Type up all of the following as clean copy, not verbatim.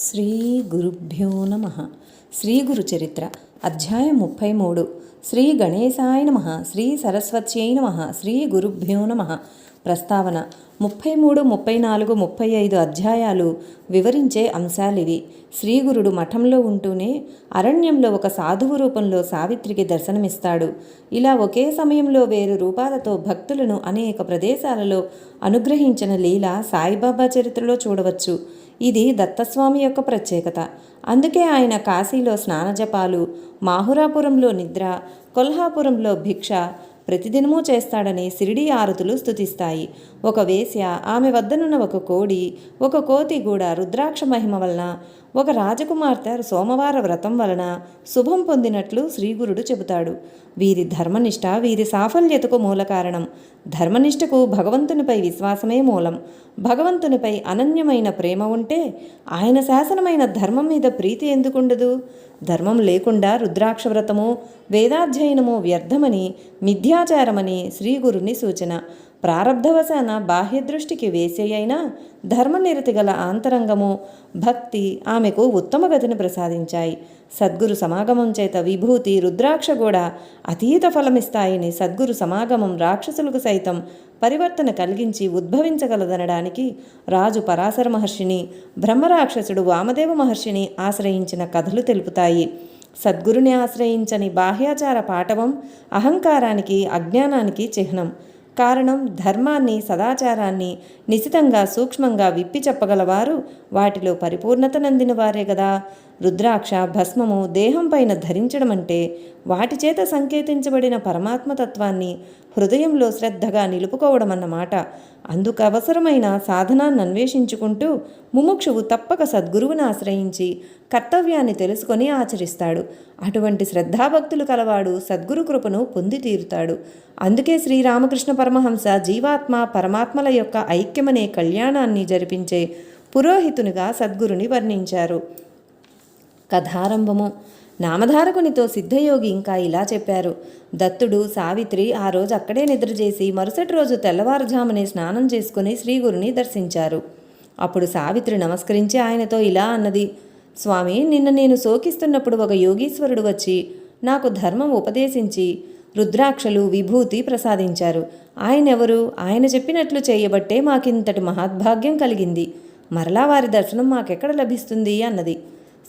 శ్రీ గురుభ్యో నమ. శ్రీ గురు చరిత్ర అధ్యాయం 33. శ్రీ గణేశాయ నమ. శ్రీ సరస్వత్యై నమ. శ్రీ గురుభ్యో నమ. ప్రస్తావన 33, 34, 35 అధ్యాయాలు వివరించే అంశాలివి. శ్రీగురుడు మఠంలో ఉంటూనే అరణ్యంలో ఒక సాధువు రూపంలో సావిత్రికి దర్శనమిస్తాడు. ఇలా ఒకే సమయంలో వేరు రూపాలతో భక్తులను అనేక ప్రదేశాలలో అనుగ్రహించిన లీల సాయిబాబా చరిత్రలో చూడవచ్చు. ఇది దత్తస్వామి యొక్క ప్రత్యేకత. అందుకే ఆయన కాశీలో స్నానజపాలు, మాహురాపురంలో నిద్ర, కొల్హాపురంలో భిక్ష ప్రతిదినమూ చేస్తాడని సిరిడి ఆరతులు స్తుతిస్తాయి. ఒక వేశ్య, ఆమె వద్దనున్న ఒక కోడి, ఒక కోతి కూడా రుద్రాక్ష మహిమ వలన, ఒక రాజకుమార్తె సోమవార వ్రతం వలన శుభం పొందినట్లు శ్రీగురుడు చెబుతాడు. వీరి ధర్మనిష్ట వీరి సాఫల్యతకు మూల కారణం. ధర్మనిష్టకు భగవంతునిపై విశ్వాసమే మూలం. భగవంతునిపై అనన్యమైన ప్రేమ ఉంటే ఆయన శాసనమైన ధర్మం మీద ప్రీతి ఎందుకుండదు? ధర్మం లేకుండా రుద్రాక్ష వ్రతము, వేదాధ్యయనము వ్యర్థమని, మిథ్యాచారమని శ్రీగురుని సూచన. ప్రారబ్ధవశాన బాహ్యదృష్టికి వేసేయైనా ధర్మనిరతి గల ఆంతరంగము, భక్తి ఆమెకు ఉత్తమ గతిని ప్రసాదించాయి. సద్గురు సమాగమం చేత విభూతి, రుద్రాక్ష కూడా అతీత ఫలమిస్తాయని సద్గురు సమాగమం రాక్షసులకు సైతం పరివర్తన కలిగించి ఉద్భవించగలదనడానికి రాజు పరాశర మహర్షిని, బ్రహ్మరాక్షసుడు వామదేవ మహర్షిని ఆశ్రయించిన కథలు తెలుపుతాయి. సద్గురుని ఆశ్రయించని బాహ్యాచార పాటవం అహంకారానికి, అజ్ఞానానికి చిహ్నం. కారణం, ధర్మాన్ని, సదాచారాన్ని నిశితంగా సూక్ష్మంగా విప్పి చెప్పగలవారు వాటిలో పరిపూర్ణత నందిన వారే గదా. రుద్రాక్ష, భస్మము దేహం పైన ధరించడం అంటే వాటి చేత సంకేతించబడిన పరమాత్మతత్వాన్ని హృదయంలో శ్రద్ధగా నిలుపుకోవడం అన్నమాట. అందుకు అవసరమైన సాధనాన్ని అన్వేషించుకుంటూ ముముక్షువు తప్పక సద్గురువుని ఆశ్రయించి కర్తవ్యాన్ని తెలుసుకొని ఆచరిస్తాడు. అటువంటి శ్రద్ధాభక్తులు కలవాడు సద్గురు కృపను పొంది తీరుతాడు. అందుకే శ్రీరామకృష్ణ పరమహంస జీవాత్మ పరమాత్మల యొక్క ఐక్యమనే కళ్యాణాన్ని జరిపించే పురోహితునిగా సద్గురుని వర్ణించారు. కథారంభము. నామధారకునితో సిద్ధయోగి ఇంకా ఇలా చెప్పారు. దత్తుడు, సావిత్రి ఆ రోజు అక్కడే నిద్రచేసి మరుసటి రోజు తెల్లవారుజామునే స్నానం చేసుకుని శ్రీగురుని దర్శించారు. అప్పుడు సావిత్రి నమస్కరించి ఆయనతో ఇలా అన్నది. స్వామి, నిన్న నేను శోకిస్తున్నప్పుడు ఒక యోగీశ్వరుడు వచ్చి నాకు ధర్మం ఉపదేశించి రుద్రాక్షలు, విభూతి ప్రసాదించారు. ఆయనెవరు? ఆయన చెప్పినట్లు చేయబట్టే మాకింతటి మహద్భాగ్యం కలిగింది. మరలా వారి దర్శనం మాకెక్కడ లభిస్తుంది అన్నది.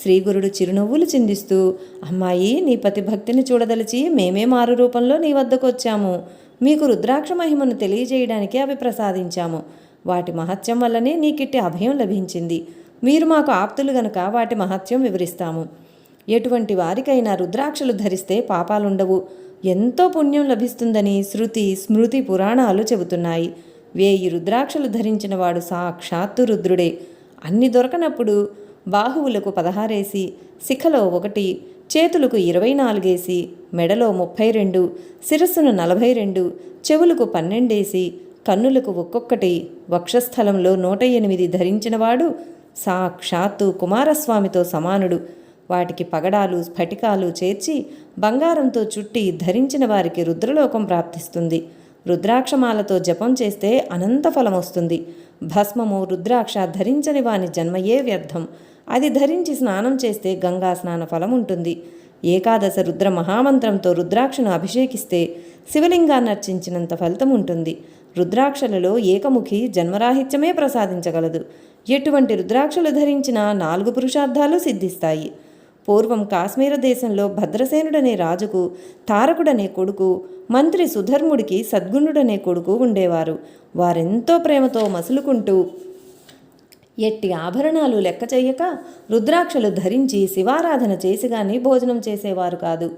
శ్రీగురుడు చిరునవ్వులు చిందిస్తూ, అమ్మాయి, నీ పతిభక్తిని చూడదలిచి మేమే మారు రూపంలో నీ వద్దకు వచ్చాము. మీకు రుద్రాక్ష మహిమను తెలియజేయడానికి అవి ప్రసాదించాము. వాటి మహత్యం వల్లనే నీకిట్టి అభయం లభించింది. మీరు మాకు ఆప్తులు గనుక వాటి మహత్యం వివరిస్తాము. ఎటువంటి వారికైనా రుద్రాక్షలు ధరిస్తే పాపాలుండవు, ఎంతో పుణ్యం లభిస్తుందని శృతి, స్మృతి, పురాణాలు చెబుతున్నాయి. 1000 రుద్రాక్షలు ధరించిన వాడు సాక్షాత్తు రుద్రుడే. అన్ని దొరకనప్పుడు బాహువులకు 16 శిఖలో 1, చేతులకు 24 మెడలో 32, శిరస్సును 42, చెవులకు 12 కన్నులకు ఒక్కొక్కటి, వక్షస్థలంలో 108 ధరించినవాడు సాక్షాత్తు కుమారస్వామితో సమానుడు. వాటికి పగడాలు, స్ఫటికాలు చేర్చి బంగారంతో చుట్టి ధరించిన వారికి రుద్రలోకం ప్రాప్తిస్తుంది. రుద్రాక్షమాలతో జపం చేస్తే అనంత ఫలం వస్తుంది. భస్మము, రుద్రాక్ష ధరించని వాని జన్మయే వ్యర్థం. అది ధరించి స్నానం చేస్తే గంగా స్నాన ఫలం ఉంటుంది. ఏకాదశ రుద్ర మహామంత్రంతో రుద్రాక్షను అభిషేకిస్తే శివలింగాన్ని అర్చించినంత ఫలితం ఉంటుంది. రుద్రాక్షలలో ఏకముఖి జన్మరాహిత్యమే ప్రసాదించగలదు. ఎటువంటి రుద్రాక్షలు ధరించిన 4 పురుషార్థాలు సిద్ధిస్తాయి. పూర్వం కాశ్మీర దేశంలో భద్రసేనుడనే రాజుకు తారకుడనే కొడుకు, మంత్రి సుధర్ముడికి సద్గుణుడనే కొడుకు ఉండేవారు. వారెంతో ప్రేమతో మసులుకుంటూ ఎట్టి ఆభరణాలు లెక్క చెయ్యక రుద్రాక్షలు ధరించి శివారాధన చేసి గాని భోజనం చేసేవారు కాదు.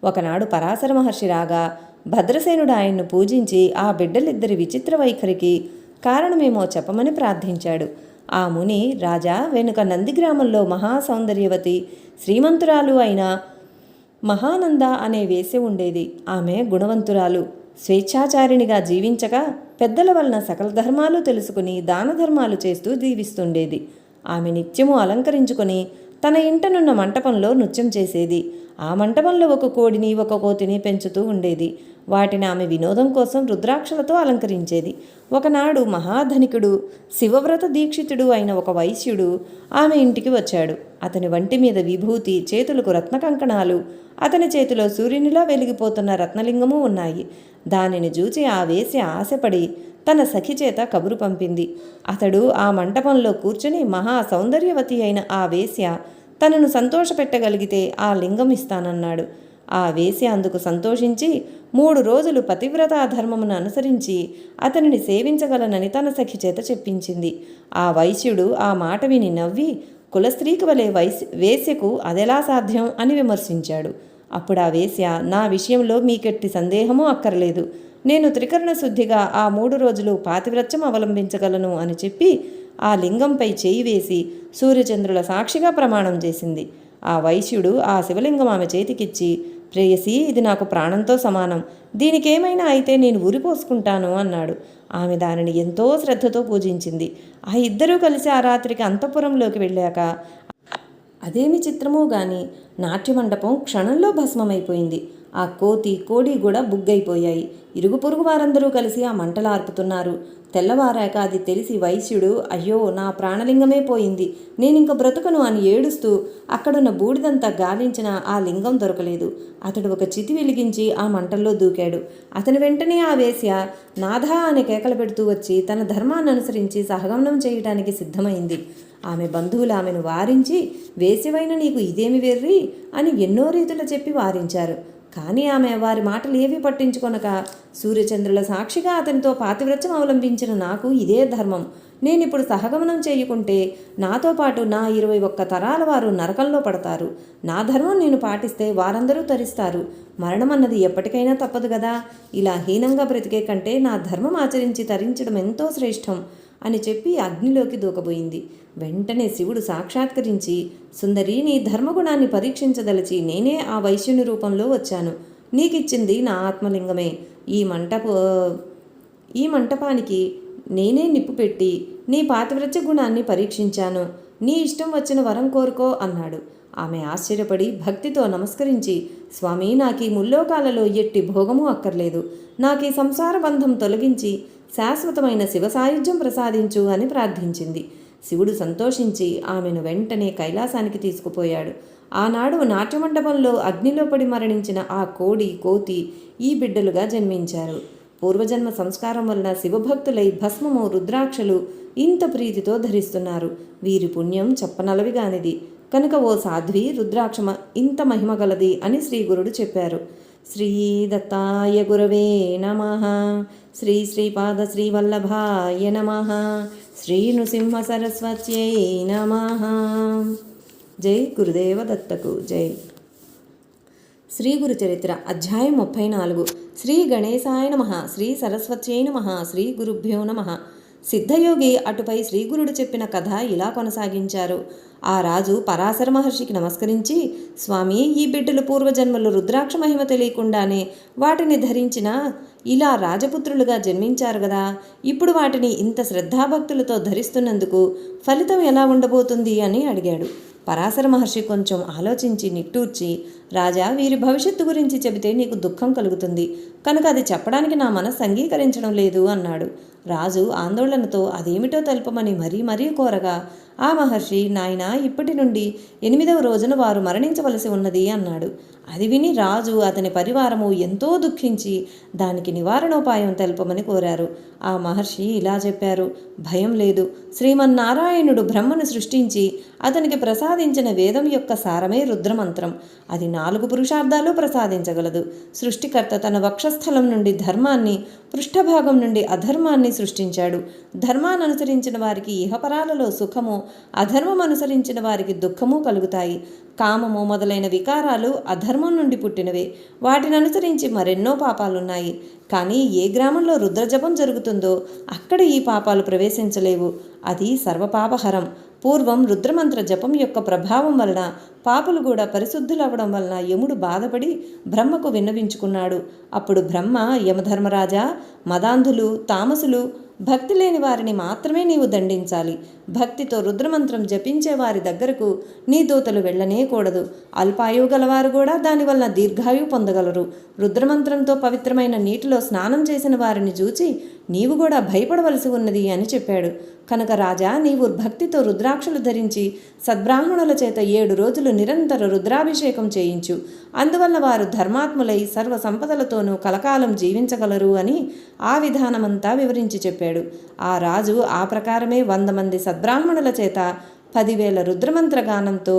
ఒకనాడు పరాశర మహర్షి రాగా భద్రసేనుడు ఆయన్ను పూజించి ఆ బిడ్డలిద్దరి విచిత్ర వైఖరికి కారణమేమో చెప్పమని ప్రార్థించాడు. ఆ ముని, రాజా, వెనుక నందిగ్రామంలో మహాసౌందర్యవతి శ్రీమంతురాలు అయిన మహానంద అనే వేశ్య ఉండేది. ఆమె గుణవంతురాలు, స్వేచ్ఛాచారిణిగా జీవించక పెద్దల వలన సకల ధర్మాలు తెలుసుకుని దాన ధర్మాలు చేస్తూ జీవిస్తుండేది. ఆమె నిత్యము అలంకరించుకొని తన ఇంటనున్న మంటపంలో నృత్యం చేసేది. ఆ మంటపంలో ఒక కోడిని ఒక కోతిని పెంచుతూ ఉండేది. వాటిని ఆమె వినోదం కోసం రుద్రాక్షలతో అలంకరించేది. ఒకనాడు మహాధనికుడు, శివవ్రత దీక్షితుడు అయిన ఒక వైశ్యుడు ఆమె ఇంటికి వచ్చాడు. అతని వంటి మీద విభూతి, చేతులకు రత్న కంకణాలు, అతని చేతిలో సూర్యునిలా వెలిగిపోతున్న రత్నలింగము ఉన్నాయి. దానిని చూచి ఆ వేశ్య ఆశపడి తన సఖి చేత కబురు పంపింది. అతడు ఆ మంటపంలో కూర్చుని మహా సౌందర్యవతి అయిన ఆ వేశ్య తనను సంతోషపెట్టగలిగితే ఆ లింగం ఇస్తానన్నాడు. ఆ వేశ్య అందుకు సంతోషించి 3 రోజులు పతివ్రతా ధర్మమును అనుసరించి అతనిని సేవించగలనని తన సఖి చేత చెప్పించింది. ఆ వైశ్యుడు ఆ మాట విని నవ్వి, కులస్త్రీకి వలె వేశ్యకు అదెలా సాధ్యం అని విమర్శించాడు. అప్పుడు ఆ వేశ్య, నా విషయంలో మీకెట్టి సందేహమూ అక్కర్లేదు. నేను త్రికరణ శుద్ధిగా ఆ 3 రోజులు పాతివ్రత్యం అవలంబించగలను అని చెప్పి ఆ లింగంపై చేయి వేసి సూర్యచంద్రుల సాక్షిగా ప్రమాణం చేసింది. ఆ వైశ్యుడు ఆ శివలింగం ఆమె చేతికిచ్చి, ప్రేయసి, ఇది నాకు ప్రాణంతో సమానం. దీనికేమైనా అయితే నేను ఉరిపోసుకుంటాను అన్నాడు. ఆమె దానిని ఎంతో శ్రద్ధతో పూజించింది. ఆ ఇద్దరూ కలిసి ఆ రాత్రికి అంతఃపురంలోకి వెళ్ళాక అదేమి చిత్రమో గాని నాట్యమండపం క్షణంలో భస్మమైపోయింది. ఆ కోడి కూడా బుగ్గైపోయాయి. ఇరుగు పొరుగు వారందరూ కలిసి ఆ మంటలు ఆర్పుతున్నారు. తెల్లవారాక అది తెలిసి వైశ్యుడు, అయ్యో, నా ప్రాణలింగమే పోయింది, నేనింక బ్రతుకను అని ఏడుస్తూ అక్కడున్న బూడిదంతా గాలించిన ఆ లింగం దొరకలేదు. అతడు ఒక చితి వెలిగించి ఆ మంటల్లో దూకాడు. అతని వెంటనే ఆ వేశ్య నాథా అని కేకలు పెడుతూ వచ్చి తన ధర్మాన్ని అనుసరించి సహగమనం చేయటానికి సిద్ధమైంది. ఆమె బంధువులు ఆమెను వారించి, వేశ్యవైన నీకు ఇదేమి వెర్రి అని ఎన్నో రీతులు చెప్పి వారించారు. కానీ ఆమె వారి మాటలు ఏవీ పట్టించుకొనక, సూర్యచంద్రుల సాక్షిగా అతనితో పాతివ్రత్యం అవలంబించిన నాకు ఇదే ధర్మం. నేనిప్పుడు సహగమనం చేయకుంటే నాతో పాటు నా 21 తరాల వారు నరకంలో పడతారు. నా ధర్మం నేను పాటిస్తే వారందరూ తరిస్తారు. మరణం అన్నది ఎప్పటికైనా తప్పదు కదా. ఇలా హీనంగా బ్రతికే కంటే నా ధర్మం ఆచరించి తరించడం ఎంతో శ్రేష్టం అని చెప్పి అగ్నిలోకి దూకబోయింది. వెంటనే శివుడు సాక్షాత్కరించి, సుందరి, నీ ధర్మగుణాన్ని పరీక్షించదలిచి నేనే ఆ వైశ్యుని రూపంలో వచ్చాను. నీకిచ్చింది నా ఆత్మలింగమే. ఈ మంటపానికి నేనే నిప్పు పెట్టి నీ పాతివ్రత్య గుణాన్ని పరీక్షించాను. నీ ఇష్టం వచ్చిన వరం కోరుకో అన్నాడు. ఆమె ఆశ్చర్యపడి భక్తితో నమస్కరించి, స్వామి, నాకీ ముల్లోకాలలో ఎట్టి భోగము అక్కర్లేదు. నాకీ సంసార బంధం తొలగించి శాశ్వతమైన శివ సాయుధ్యం ప్రసాదించు అని ప్రార్థించింది. శివుడు సంతోషించి ఆమెను వెంటనే కైలాసానికి తీసుకుపోయాడు. ఆనాడు నాట్యమండపంలో అగ్నిలో పడి మరణించిన ఆ కోతి ఈ బిడ్డలుగా జన్మించారు. పూర్వజన్మ సంస్కారం వలన శివభక్తులై భస్మము, రుద్రాక్షలు ఇంత ప్రీతితో ధరిస్తున్నారు. వీరి పుణ్యం చెప్పనలవిగానిది. కనుక ఓ సాధ్వి, రుద్రాక్ష ఇంత మహిమగలది అని శ్రీగురుడు చెప్పారు. శ్రీ దత్తాయ గురవే నమః. శ్రీ శ్రీపాద శ్రీవల్లభాయ నమః. శ్రీ నృసింహ సరస్వత్యై నమః. జై గురుదేవ దత్తకు జై. శ్రీ గురు చరిత్ర అధ్యాయం 34. శ్రీ గణేశాయ నమః. శ్రీ సరస్వత్యై నమః. శ్రీ గురుభ్యో నమః. సిద్ధయోగి అటుపై శ్రీగురుడు చెప్పిన కథ ఇలా కొనసాగించారు. ఆ రాజు పరాశర మహర్షికి నమస్కరించి, స్వామి, ఈ బిడ్డలు పూర్వజన్మలు రుద్రాక్ష మహిమ తెలియకుండానే వాటిని ధరించిన ఇలా రాజపుత్రులుగా జన్మించారు కదా. ఇప్పుడు వాటిని ఇంత శ్రద్ధాభక్తులతో ధరిస్తున్నందుకు ఫలితం ఎలా ఉండబోతుంది అని అడిగాడు. పరాశర మహర్షి కొంచెం ఆలోచించి నిట్టూర్చి, రాజా, వీరి భవిష్యత్తు గురించి చెబితే నీకు దుఃఖం కలుగుతుంది కనుక అది చెప్పడానికి నా మనస్సు అంగీకరించడం లేదు అన్నాడు. రాజు ఆందోళనతో అదేమిటో తెలుపమని మరీ కోరగా ఆ మహర్షి, నాయనా, ఇప్పటి నుండి 8వ రోజున వారు మరణించవలసి ఉన్నది అన్నాడు. అది విని రాజు, అతని పరివారము ఎంతో దుఃఖించి దానికి నివారణోపాయం తెలుపమని కోరారు. ఆ మహర్షి ఇలా చెప్పారు, భయం లేదు. శ్రీమన్నారాయణుడు బ్రహ్మను సృష్టించి అతనికి ప్రసాదించిన వేదం యొక్క సారమే రుద్రమంత్రం. అది 4 పురుషార్థాలు ప్రసాదించగలదు. సృష్టికర్త తన వక్షస్థలం నుండి ధర్మాన్ని, పృష్ఠభాగం నుండి అధర్మాన్ని సృష్టించాడు. ధర్మాన్ని అనుసరించిన వారికి ఇహపరాలలో సుఖము, అధర్మం అనుసరించిన వారికి దుఃఖము కలుగుతాయి. కామము మొదలైన వికారాలు అధర్మం నుండి పుట్టినవే. వాటిని అనుసరించి మరెన్నో పాపాలున్నాయి. కానీ ఏ గ్రామంలో రుద్రజపం జరుగుతుందో అక్కడ ఈ పాపాలు ప్రవేశించలేవు. అది సర్వపాపహరం. పూర్వం రుద్రమంత్ర జపం యొక్క ప్రభావం వలన పాపులు కూడా పరిశుద్ధులవ్వడం వలన యముడు బాధపడి బ్రహ్మకు విన్నవించుకున్నాడు. అప్పుడు బ్రహ్మ, యమధర్మరాజా, మదాంధులు, తామసులు భక్తి లేని వారిని మాత్రమే నీవు దండించాలి. భక్తితో రుద్రమంత్రం జపించే వారి దగ్గరకు నీ దూతలు వెళ్ళనే కూడదు. అల్పాయువు గలవారు కూడా దానివల్ల దీర్ఘాయువు పొందగలరు. రుద్రమంత్రంతో పవిత్రమైన నీటిలో స్నానం చేసిన వారిని చూచి నీవు కూడా భయపడవలసి ఉన్నది అని చెప్పాడు. కనుక రాజా, నీవు భక్తితో రుద్రాక్షలు ధరించి సద్బ్రాహ్మణుల చేత 7 రోజులు నిరంతర రుద్రాభిషేకం చేయించు. అందువల్ల వారు ధర్మాత్ములై సర్వ సంపదలతోనూ కలకాలం జీవించగలరు అని ఆ విధానమంతా వివరించి చెప్పాడు. ఆ రాజు ఆ ప్రకారమే 100 మంది సద్బ్రాహ్మణుల చేత 10,000 రుద్రమంత్రగానంతో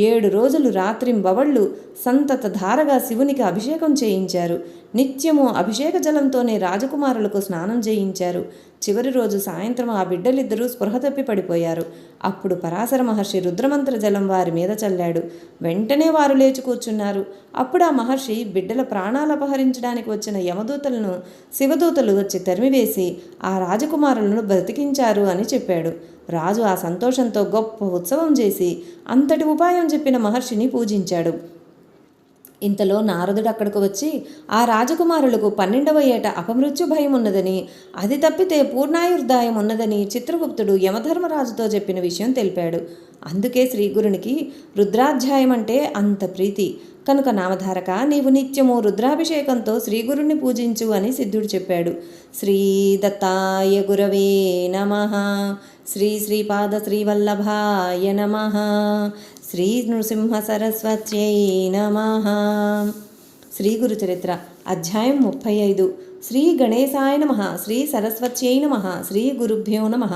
7 రోజులు రాత్రింబవళ్ళు సంతత ధారగా శివునికి అభిషేకం చేయించారు. నిత్యము అభిషేక జలంతోనే రాజకుమారులకు స్నానం చేయించారు. చివరి రోజు సాయంత్రం ఆ బిడ్డలిద్దరూ స్పృహ తప్పి పడిపోయారు. అప్పుడు పరాశర మహర్షి రుద్రమంత్ర జలం వారి మీద చల్లాడు. వెంటనే వారు లేచి కూర్చున్నారు. అప్పుడు ఆ మహర్షి బిడ్డల ప్రాణాలు అపహరించడానికి వచ్చిన యమదూతలను శివదూతలు వచ్చి తరిమివేసి ఆ రాజకుమారులను బ్రతికించారు అని చెప్పాడు. రాజు ఆ సంతోషంతో గొప్ప ఉత్సవం చేసి అంతటి ఉపాయం చెప్పిన మహర్షిని పూజించాడు. ఇంతలో నారదుడు అక్కడికి వచ్చి ఆ రాజకుమారులకు 12వ ఏట అపమృత్యు భయం ఉన్నదని, అది తప్పితే పూర్ణాయుర్దాయం ఉన్నదని చిత్రగుప్తుడు యమధర్మరాజుతో చెప్పిన విషయం తెలిపాడు. అందుకే శ్రీగురునికి రుద్రాధ్యాయం అంటే అంత ప్రీతి. కనుక నామధారక, నీవు నిత్యము రుద్రాభిషేకంతో శ్రీగురుణ్ణి పూజించు అని సిద్ధుడు చెప్పాడు. శ్రీ దత్తాయ గురవే నమః. శ్రీ శ్రీపాద శ్రీవల్లభాయ నమః. శ్రీ నృసింహ సరస్వత్యై నమః. శ్రీ గురు చరిత్ర అధ్యాయం 35. శ్రీ గణేశాయ నమః. శ్రీ సరస్వత్యై నమః. శ్రీ గురుభ్యో నమః.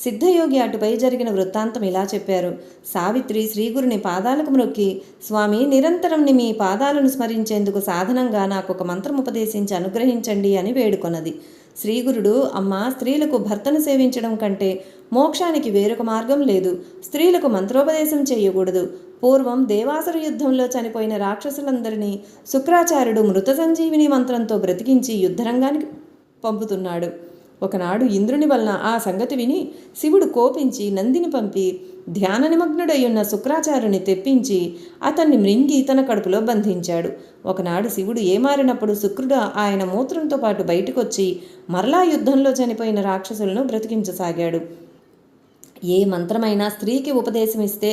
సిద్ధయోగి అటుపై జరిగిన వృత్తాంతం ఇలా చెప్పారు. సావిత్రి శ్రీగురుని పాదాలకు మ్రొక్కి, స్వామి, నిరంతరం మీ పాదాలను స్మరించేందుకు సాధనంగా నాకు ఒక మంత్రం ఉపదేశించి అనుగ్రహించండి అని వేడుకొన్నది. శ్రీగురుడు, అమ్మా, స్త్రీలకు భర్తను సేవించడం కంటే మోక్షానికి వేరొక మార్గం లేదు. స్త్రీలకు మంత్రోపదేశం చేయకూడదు. పూర్వం దేవాసుర యుద్ధంలో చనిపోయిన రాక్షసులందరినీ శుక్రాచార్యుడు మృత సంజీవిని మంత్రంతో బ్రతికించి యుద్ధరంగానికి పంపుతున్నాడు. ఒకనాడు ఇంద్రుని వలన ఆ సంగతి విని శివుడు కోపించి నందిని పంపి ధ్యాన నిమగ్నుడయ్యున్న శుక్రాచార్యుని తెప్పించి అతన్ని మృంగి తన కడుపులో బంధించాడు. ఒకనాడు శివుడు ఏమారినప్పుడు శుక్రుడు ఆయన మూత్రంతో పాటు బయటకొచ్చి మరలా యుద్ధంలో చనిపోయిన రాక్షసులను బ్రతికించసాగాడు. ఏ మంత్రమైనా స్త్రీకి ఉపదేశమిస్తే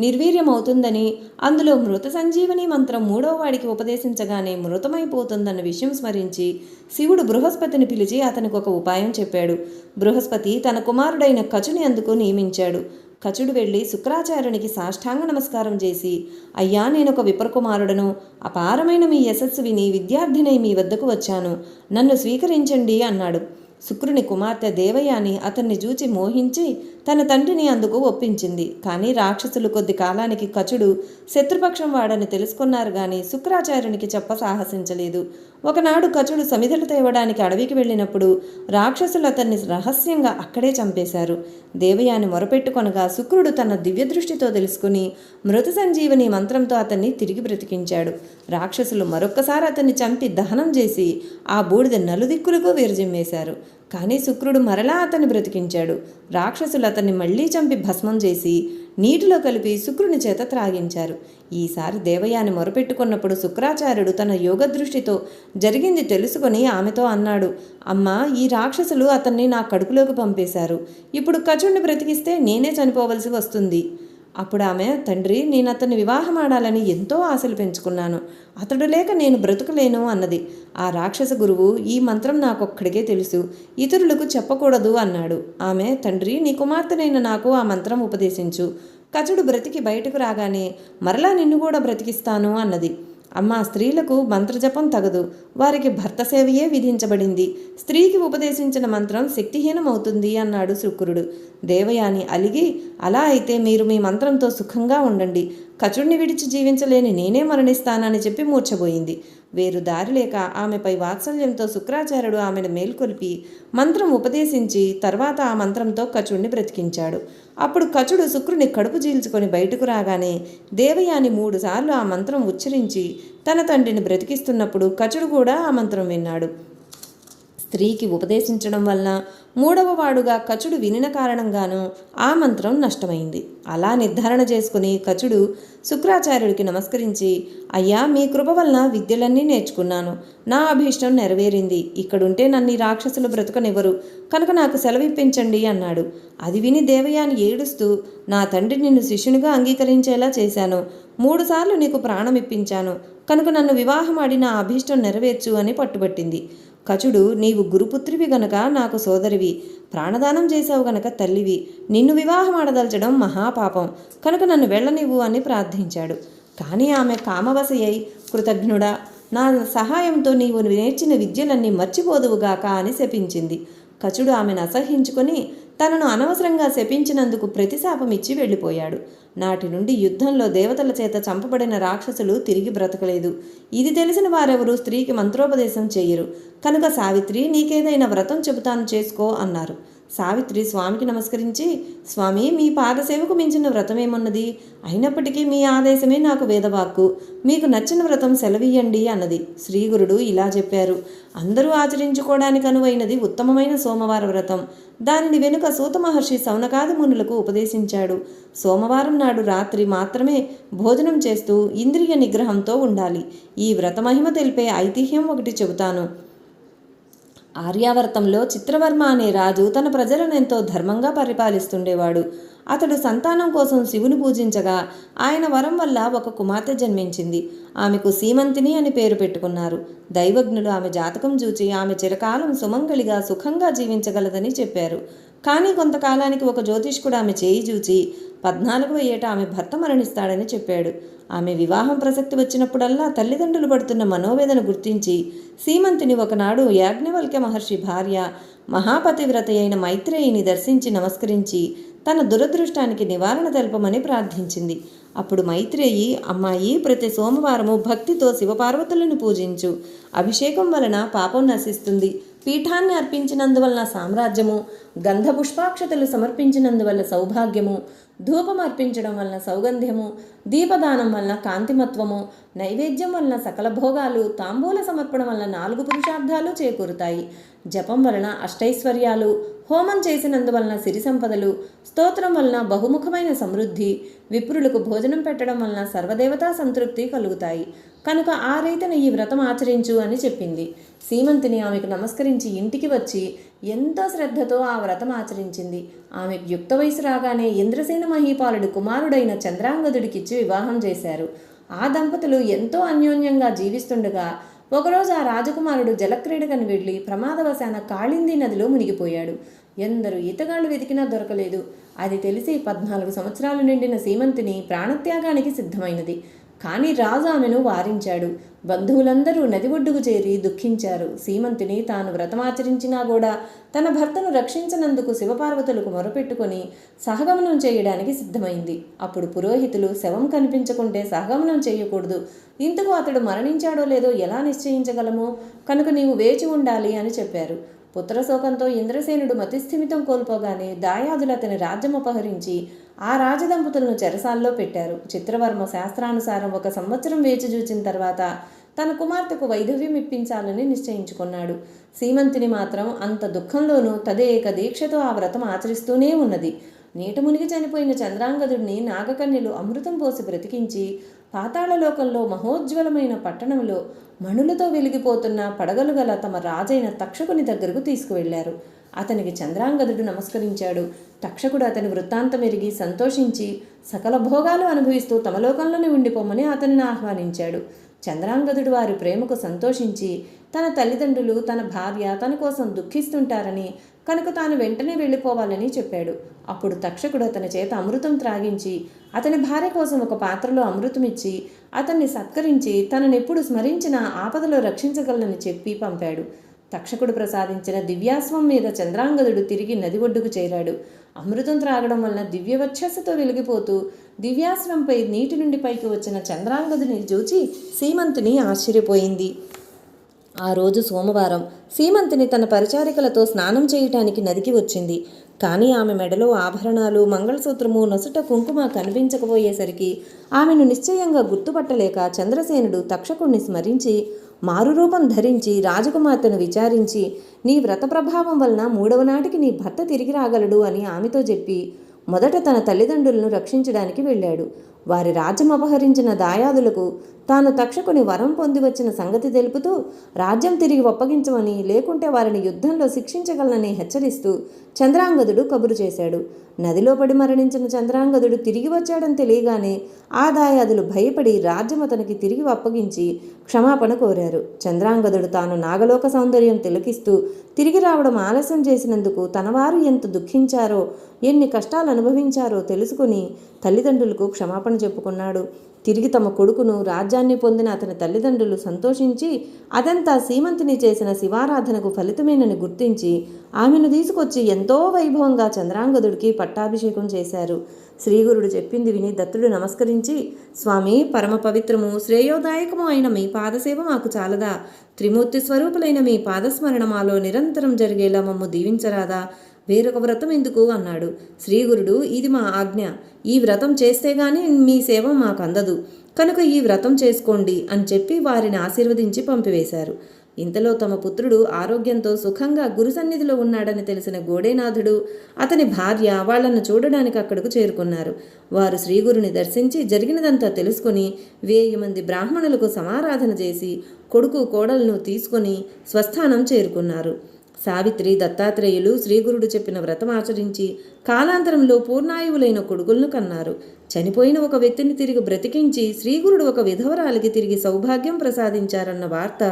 నిర్వీర్యమవుతుందని, అందులో మృత సంజీవని మంత్రం 3వ వాడికి ఉపదేశించగానే మృతమైపోతుందన్న విషయం స్మరించి శివుడు బృహస్పతిని పిలిచి అతనికి ఒక ఉపాయం చెప్పాడు. బృహస్పతి తన కుమారుడైన కచుని అందుకు నియమించాడు. కచుడు వెళ్ళి శుక్రాచార్యునికి సాష్టాంగ నమస్కారం చేసి, అయ్యా, నేనొక విప్రకుమారుడను. అపారమైన మీ యశస్సు విని విద్యార్థినై మీ వద్దకు వచ్చాను. నన్ను స్వీకరించండి అన్నాడు. శుక్రుని కుమార్తె దేవయాని అతన్ని చూచి మోహించి తన తండ్రిని అందుకు ఒప్పించింది. కానీ రాక్షసులు కొద్ది కాలానికి కచుడు శత్రుపక్షం వాడని తెలుసుకున్నారు గాని శుక్రాచార్యునికి చెప్ప సాహసించలేదు. ఒకనాడు కచుడు సమిధలు తేవడానికి అడవికి వెళ్ళినప్పుడు రాక్షసులు అతన్ని రహస్యంగా అక్కడే చంపేశారు. దేవయాని మొరపెట్టుకొనగా శుక్రుడు తన దివ్యదృష్టితో తెలుసుకుని మృత సంజీవని మంత్రంతో అతన్ని తిరిగి బ్రతికించాడు. రాక్షసులు మరొక్కసారి అతన్ని చంపి దహనం చేసి ఆ బూడిద నలుదిక్కులకు విరజిమ్మేశారు. కానీ శుక్రుడు మరలా అతన్ని బ్రతికించాడు. రాక్షసులు అతన్ని మళ్లీ చంపి భస్మం చేసి నీటిలో కలిపి శుక్రుని చేత త్రాగించారు. ఈసారి దేవయాని మొరపెట్టుకున్నప్పుడు శుక్రాచార్యుడు తన యోగదృష్టితో జరిగింది తెలుసుకొని ఆమెతో అన్నాడు, అమ్మా, ఈ రాక్షసులు అతన్ని నా కడుపులోకి పంపేశారు. ఇప్పుడు కచుడిని బ్రతికిస్తే నేనే చనిపోవలసి వస్తుంది. అప్పుడు ఆమె, తండ్రి, నేను అతన్ని వివాహమాడాలని ఎంతో ఆశలు పెంచుకున్నాను. అతడు లేక నేను బ్రతుకులేను అన్నది. ఆ రాక్షస గురువు, ఈ మంత్రం నాకొక్కడికే తెలుసు, ఇతరులకు చెప్పకూడదు అన్నాడు. ఆమె, తండ్రి, నీ కుమార్తెనైన నాకు ఆ మంత్రం ఉపదేశించు. కచుడు బ్రతికి బయటకు రాగానే మరలా నిన్ను కూడా బ్రతికిస్తాను అన్నది. అమ్మా, స్త్రీలకు మంత్రజపం తగదు. వారికి భర్త సేవయే విధించబడింది. స్త్రీకి ఉపదేశించిన మంత్రం శక్తిహీనమవుతుంది అన్నాడు శుక్రుడు. దేవయాని అలిగి, అలా అయితే మీరు మీ మంత్రంతో సుఖంగా ఉండండి. కచుడిని విడిచి జీవించలేని నేనే మరణిస్తానని చెప్పి మూర్ఛపోయింది. వేరు దారి లేక ఆమెపై వాత్సల్యంతో శుక్రాచార్యుడు ఆమెను మేల్కొల్పి మంత్రం ఉపదేశించి తర్వాత ఆ మంత్రంతో కచుడిని బ్రతికించాడు. అప్పుడు కచుడు శుక్రుని కడుపు చీల్చుకొని బయటకు రాగానే దేవయాని 3 సార్లు ఆ మంత్రం ఉచ్చరించి తన తండ్రిని బ్రతికిస్తున్నప్పుడు కచుడు కూడా ఆ మంత్రం విన్నాడు. స్త్రీకి ఉపదేశించడం వలన మూడవ వాడుగా కచుడు వినిన కారణంగానూ ఆ మంత్రం నష్టమైంది. అలా నిర్ధారణ చేసుకుని కచుడు శుక్రాచార్యుడికి నమస్కరించి, అయ్యా, మీ కృప వలన విద్యలన్నీ నేర్చుకున్నాను. నా అభీష్టం నెరవేరింది. ఇక్కడుంటే నన్ను ఈ రాక్షసులు బ్రతుకనివ్వరు, కనుక నాకు సెలవిప్పించండి అన్నాడు. అది విని దేవయాని ఏడుస్తూ, నా తండ్రి నిన్ను శిష్యునిగా అంగీకరించేలా చేశాను. 3 సార్లు నీకు ప్రాణం ఇప్పించాను, కనుక నన్ను వివాహమాడి నా అభీష్టం నెరవేర్చు అని పట్టుబట్టింది. కచుడు, నీవు గురుపుత్రివి గనక నాకు సోదరివి, ప్రాణదానం చేశావు గనక తల్లివి, నిన్ను వివాహమాడదలచడం మహాపాపం, కనుక నన్ను వెళ్ళనివ్వు అని ప్రార్థించాడు. కానీ ఆమె కామవశయ్యై, కృతజ్ఞుడా, నా సహాయంతో నీవు నేర్చిన విద్యలన్నీ మర్చిపోదువుగాక అని శపించింది. కచుడు ఆమెను అసహ్యించుకొని తనను అనవసరంగా శపించినందుకు ప్రతిశాపం ఇచ్చి వెళ్ళిపోయాడు. నాటి నుండి యుద్ధంలో దేవతల చేత చంపబడిన రాక్షసులు తిరిగి బ్రతకలేదు. ఇది తెలిసిన వారెవరూ స్త్రీకి మంత్రోపదేశం చెయ్యరు. కనుక సావిత్రి, నీకేదైనా వ్రతం చెబుతాను, చేసుకో అన్నారు. సావిత్రి స్వామికి నమస్కరించి, స్వామి, మీ పాదసేవకు మించిన వ్రతమేమున్నది? అయినప్పటికీ మీ ఆదేశమే నాకు వేదవాక్కు. మీకు నచ్చిన వ్రతం సెలవీయండి అన్నది. శ్రీగురుడు ఇలా చెప్పారు. అందరూ ఆచరించుకోవడానికి అనువైనది ఉత్తమమైన సోమవార వ్రతం. దానిని వెనుక సూత మహర్షి సౌనకాది మునులకు ఉపదేశించాడు. సోమవారం నాడు రాత్రి మాత్రమే భోజనం చేస్తూ ఇంద్రియ నిగ్రహంతో ఉండాలి. ఈ వ్రతమహిమ తెలిపే ఐతిహ్యం ఒకటి చెబుతాను. ఆర్యావర్తంలో చిత్రవర్మ అనే రాజు తన ప్రజలను ఎంతో ధర్మంగా పరిపాలిస్తుండేవాడు. అతడు సంతానం కోసం శివుని పూజించగా ఆయన వరం వల్ల ఒక కుమార్తె జన్మించింది. ఆమెకు సీమంతిని అని పేరు పెట్టుకున్నారు. దైవజ్ఞులు ఆమె జాతకం చూచి ఆమె చిరకాలం సుమంగళిగా సుఖంగా జీవించగలదని చెప్పారు. కానీ కొంతకాలానికి ఒక జ్యోతిష్కుడు ఆమె చేయి చూచి 14వ ఏట ఆమె భర్త మరణిస్తాడని చెప్పాడు. ఆమె వివాహం ప్రసక్తి వచ్చినప్పుడల్లా తల్లిదండ్రులు పడుతున్న మనోవేదన గుర్తించి సీమంతిని ఒకనాడు యాజ్ఞవల్క్య మహర్షి భార్య మహాపతివ్రత అయిన మైత్రేయిని దర్శించి నమస్కరించి తన దురదృష్టానికి నివారణ తెలపమని ప్రార్థించింది. అప్పుడు మైత్రేయి, అమ్మాయి, ప్రతి సోమవారము భక్తితో శివపార్వతులను పూజించు. అభిషేకం వలన పాపం నశిస్తుంది. పీఠాన్ని అర్పించినందువలన సామ్రాజ్యము, గంధ పుష్పాక్షతలు సమర్పించినందువల్ల సౌభాగ్యము, ధూపం అర్పించడం వలన సౌగంధ్యము, దీపదానం వలన కాంతిమత్వము, నైవేద్యం వలన సకల భోగాలు, తాంబూల సమర్పణ వలన 4 పురుషార్థాలు చేకూరుతాయి. జపం వలన అష్టైశ్వర్యాలు, హోమం చేసినందువలన సిరి సంపదలు, స్తోత్రం వలన బహుముఖమైన సమృద్ధి, విప్రులకు భోజనం పెట్టడం వలన సర్వదేవతా సంతృప్తి కలుగుతాయి. కనుక ఆ రీతిన ఈ వ్రతం ఆచరించు అని చెప్పింది. సీమంతిని ఆమెకు నమస్కరించి ఇంటికి వచ్చి ఎంతో శ్రద్ధతో ఆ వ్రతం ఆచరించింది. ఆమెకు యుక్త వయసు రాగానే ఇంద్రసేన మహీపాలుడి కుమారుడైన చంద్రాంగదుడికిచ్చి వివాహం చేశారు. ఆ దంపతులు ఎంతో అన్యోన్యంగా జీవిస్తుండగా ఒకరోజు ఆ రాజకుమారుడు జలక్రీడకని వెళ్ళి ప్రమాదవశాన కాళింది నదిలో మునిగిపోయాడు. ఎందరూ ఈతగాళ్లు వెతికినా దొరకలేదు. అది తెలిసి 14 సంవత్సరాలు నిండిన సీమంతిని ప్రాణత్యాగానికి సిద్ధమైనది. కానీ రాజు ఆమెను వారించాడు. బంధువులందరూ నది ఒడ్డుకు చేరి దుఃఖించారు. సీమంతిని తాను వ్రతమాచరించినా కూడా తన భర్తను రక్షించనందుకు శివపార్వతులకు మొరపెట్టుకొని సహగమనం చేయడానికి సిద్ధమైంది. అప్పుడు పురోహితులు, శవం కనిపించకుంటే సహగమనం చేయకూడదు, ఇంతకు అతడు మరణించాడో లేదో ఎలా నిశ్చయించగలము, కనుక నీవు వేచి ఉండాలి అని చెప్పారు. పుత్రశోకంతో ఇంద్రసేనుడు మతిస్థిమితం కోల్పోగానే దాయాదులు అతని రాజ్యం అపహరించి ఆ రాజదంపతులను చెరసాల్లో పెట్టారు. చిత్రవర్మ శాస్త్రానుసారం 1 సంవత్సరం వేచి చూచిన తర్వాత తన కుమార్తెకు వైధవ్యం ఇప్పించాలని నిశ్చయించుకున్నాడు. సీమంతిని మాత్రం అంత దుఃఖంలోనూ తదేక దీక్షతో ఆ వ్రతం ఆచరిస్తూనే ఉన్నది. నీట మునిగి చనిపోయిన చంద్రాంగదుడిని నాగకన్యలు అమృతం పోసి బ్రతికించి పాతాళలోకంలో మహోజ్వలమైన పట్టణంలో మణులతో వెలిగిపోతున్న పడగలు గల తమ రాజైన తక్షకుని దగ్గరకు తీసుకువెళ్లారు. అతనికి చంద్రాంగదుడు నమస్కరించాడు. తక్షకుడు అతని వృత్తాంతం ఎరిగి సంతోషించి సకల భోగాలు అనుభవిస్తూ తమ లోకంలోనే ఉండిపోమని అతనిని ఆహ్వానించాడు. చంద్రాంగదుడు వారి ప్రేమకు సంతోషించి తన తల్లిదండ్రులు, తన భార్య తన కోసం దుఃఖిస్తుంటారని, కనుక తాను వెంటనే వెళ్ళిపోవాలని చెప్పాడు. అప్పుడు తక్షకుడు అతని చేత అమృతం త్రాగించి అతని భార్య కోసం ఒక పాత్రలో అమృతమిచ్చి అతన్ని సత్కరించి తననెప్పుడు స్మరించిన ఆపదలో రక్షించగలనని చెప్పి పంపాడు. తక్షకుడు ప్రసాదించిన దివ్యాశ్వం మీద చంద్రాంగదుడు తిరిగి నది ఒడ్డుకు చేరాడు. అమృతం త్రాగడం వలన దివ్యవచ్చస్సుతో వెలిగిపోతూ దివ్యాశ్వంపై నీటి నుండి పైకి వచ్చిన చంద్రాంగదుని చూచి సీమంతిని ఆశ్చర్యపోయింది. ఆ రోజు సోమవారం. సీమంతిని తన పరిచారికలతో స్నానం చేయటానికి నదికి వచ్చింది. కానీ ఆమె మెడలో ఆభరణాలు, మంగళసూత్రము, నొసట కుంకుమ కనిపించకపోయేసరికి ఆమెను నిశ్చయంగా గుర్తుపట్టలేక చంద్రసేనుడు తక్షకుణ్ణి స్మరించి మారురూపం ధరించి రాజకుమార్తెను విచారించి, నీ వ్రత ప్రభావం వలన 3వ నాటికి నీ భర్త తిరిగి రాగలడు అని ఆమెతో చెప్పి మొదట తన తల్లిదండ్రులను రక్షించడానికి వెళ్ళాడు. వారి రాజ్యం అపహరించిన దాయాదులకు తాను తక్షకుని వరం పొంది వచ్చిన సంగతి తెలుపుతూ రాజ్యం తిరిగి ఒప్పగించమని, లేకుంటే వారిని యుద్ధంలో శిక్షించగలనని హెచ్చరిస్తూ చంద్రాంగదుడు కబురు చేశాడు. నదిలో పడి మరణించిన చంద్రాంగదుడు తిరిగి వచ్చాడని తెలియగానే ఆ దాయాదులు భయపడి రాజ్యం అతనికి తిరిగి అప్పగించి క్షమాపణ కోరారు. చంద్రాంగదుడు తాను నాగలోక సౌందర్యం తిలకిస్తూ తిరిగి రావడం ఆలస్యం చేసినందుకు తనవారు ఎంత దుఃఖించారో, ఎన్ని కష్టాలు అనుభవించారో తెలుసుకుని తల్లిదండ్రులకు క్షమాపణ చెప్పుకున్నాడు. తిరిగి తమ కొడుకును రాజ్యాన్ని పొందిన అతని తల్లిదండ్రులు సంతోషించి అదంతా సీమంతిని చేసిన శివారాధనకు ఫలితమేనని గుర్తించి ఆమెను తీసుకొచ్చి ఎంతో వైభవంగా చంద్రాంగదుడికి పట్టాభిషేకం చేశారు. శ్రీగురుడు చెప్పింది విని దత్తుడు నమస్కరించి, స్వామి, పరమ పవిత్రము శ్రేయోదాయకము అయిన మీ పాదసేవ మాకు చాలదా? త్రిమూర్తి స్వరూపులైన మీ పాదస్మరణ మాలో నిరంతరం జరిగేలా మమ్ము దీవించరాదా? వేరొక వ్రతం ఎందుకు అన్నాడు. శ్రీగురుడు, ఇది మా ఆజ్ఞ. ఈ వ్రతం చేస్తే గాని మీ సేవ మాకు అందదు, కనుక ఈ వ్రతం చేసుకోండి అని చెప్పి వారిని ఆశీర్వదించి పంపివేశారు. ఇంతలో తమ పుత్రుడు ఆరోగ్యంతో సుఖంగా గురు సన్నిధిలో ఉన్నాడని తెలిసిన గోడేనాథుడు, అతని భార్య వాళ్లను చూడడానికి అక్కడకు చేరుకున్నారు. వారు శ్రీగురుని దర్శించి జరిగినదంతా తెలుసుకుని 1000 మంది బ్రాహ్మణులకు సమారాధన చేసి కొడుకు కోడలను తీసుకొని స్వస్థానం చేరుకున్నారు. సావిత్రి, దత్తాత్రేయులు శ్రీగురుడు చెప్పిన వ్రతం ఆచరించి కాలాంతరంలో పూర్ణాయువులైన కొడుకులను కన్నారు. చనిపోయిన ఒక వ్యక్తిని తిరిగి బ్రతికించి శ్రీగురుడు ఒక విధవరాలికి తిరిగి సౌభాగ్యం ప్రసాదించారన్న వార్త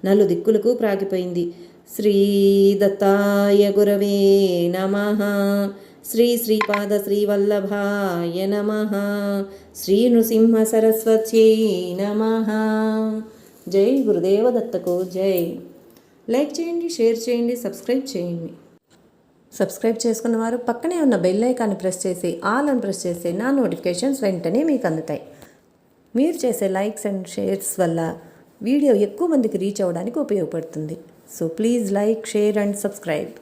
నలుదిక్కులకు ప్రాగిపోయింది. శ్రీ దత్తాయ గురవే నమః. శ్రీ శ్రీపాద శ్రీవల్లభాయ నమః. శ్రీ నృసింహ సరస్వత్యై నమః. జై గురుదేవ దత్తకు జై. లైక్ చేయండి, షేర్ చేయండి, సబ్స్క్రైబ్ చేయండి. సబ్స్క్రైబ్ చేసుకున్న వారు పక్కనే ఉన్న బెల్ ఐకాన్ని ప్రెస్ చేసి ఆల్ అని ప్రెస్ చేస్తే నా నోటిఫికేషన్స్ వెంటనే మీకు అందుతాయి. మీరు చేసే లైక్స్ అండ్ షేర్స్ వల్ల వీడియో ఎక్కువ మందికి రీచ్ అవ్వడానికి ఉపయోగపడుతుంది. So please like, share and subscribe.